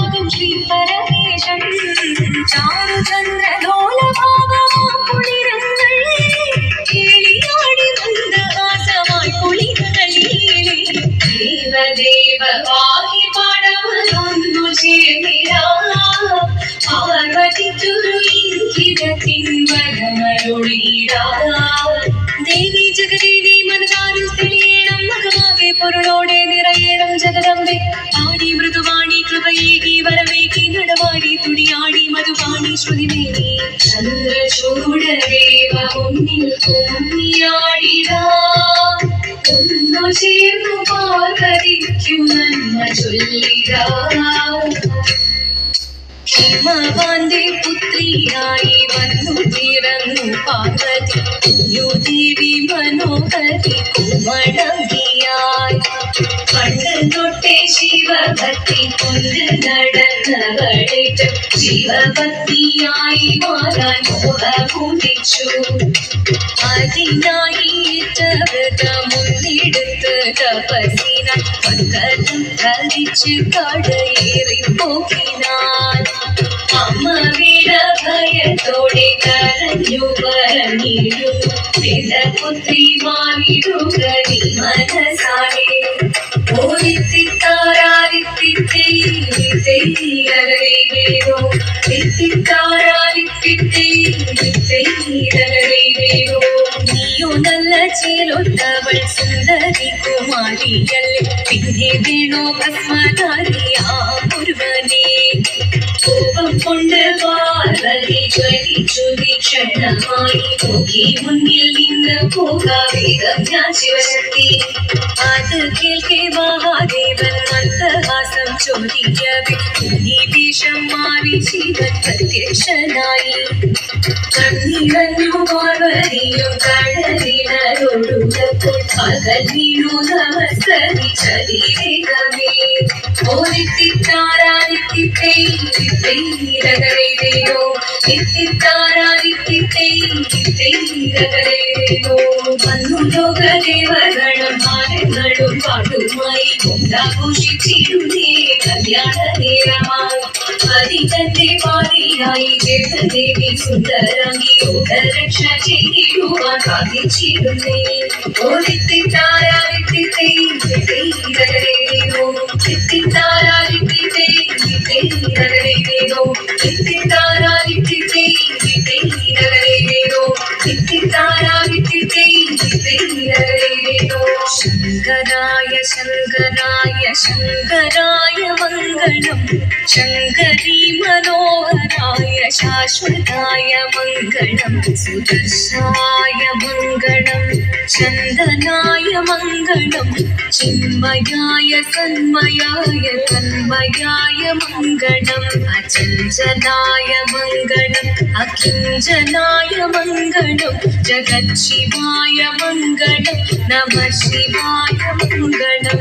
ध्यानमागं श्रीपरमेशं चारुचन्द्रलोलभावमाकुलिरङ्गै केळियाडि मन्दहासमाय് कुलिरलीले देवदेव पाहि पडवलൊന്നു ചേർന്നിടാ പാർവതിക്കൊരു ഇംഗിതത്തിൻ വരമരുളിടാ ദേവി ജഗദേവി മനതാരിൽ തെളിയണം മകമാകെ പൊരുളോടെ നിറയണം ജഗദംബെ ആടി മൃദുവാണി കൃപയേകി വരവേകി നടവാടി തുടിയാടി മധുവാണി ശ്രുതിമേനി ചന്ദ്രചൂഡദേവ മുന്നിൽ കുമ്മിയാടിടാ ഒന്നു ചേർന്നു പാർവതിക്കു നന്മ ചൊല്ലിടാ ഹിമവാന്റെ പുത്രിയായി വന്നു പിറന്നു പാർവതി കുഞ്ഞുദേവി മനോഹരി കുമളകിയായി പണ്ട് തൊട്ടേ ശിവഭക്തി കൊണ്ട് നടന്നവളേറ്റം ശിവഭക്തിയായി മാറാൻ മോഹമുദിച്ചു അതിനായി വ്രതമുന്നെടുത്ത് തപസ്സിനായി പങ്കജം ധരിച്ച് കടയേറിപ്പോക്കിനാൻ അമ്മ വീട ഭയത്തോടെ കരഞ്ഞു പറഞ്ഞിടുന്നു പുത്രി മാറിടുക നീ മനസാലെ ഓരിത്തിത്താരാരിത്തിത്തേരോ നീയോ നല്ല ചേലൊട്ടവൾ സുന്ദരി കുമാരിയല്ലേ പിന്നെ വേണോ ഭസ്മധാരിയാ ഒരുവനെ കോപം കൊണ്ട് പാർവതി ജ്വലിച്ചു ദീക്ഷണമായി നോക്കി മുന്നിൽ നിന്ന് പോകാവേഗം ഞാൻ ശിവശക്തി അത് കേൾക്കെ മഹാദേവൻ മന്ദഹാസം ചോദിക്കവേ നീ വേഷം മാറി ശിവൻ പ്രത്യക്ഷനായി കണ്ണിറഞ്ഞു പാർവതിയും കടലിനൊഴുകപ്പോൾ പകൽ വീണു നമസ്കരി ചതിവേഗമേ ഓരിത്തിത്താരാരിത്തിത്തേരോ വന്നു ലോകദേവഗണം മാനങ്ങളും പാട്ടുമായി കൊണ്ടാഘോഷിച്ചിരുന്നേ കല്യാണ നേരമായി അതിതന്റെ പാതിയായി ജഗദേവി സുന്ദരാംഗി യോഗരക്ഷ ചെയ്തിടുവാൻ സാധിച്ചിരുന്നേ ശങ്കരായ ശങ്കരായ ശങ്കരായ മംഗളം ശങ്കരീ മനോഹരായ ശാശ്വതായ മംഗളം സുദർശായ മംഗളം ചന്ദനായ മംഗളം ചിന്മയായ സന്മയായ തന്മയായ മംഗളം അചഞ്ചലായ മംഗളം അകിഞ്ചനായ മംഗളം ജഗത് ശിവായ മംഗളം നമഃ ശിവായ മംഗളം.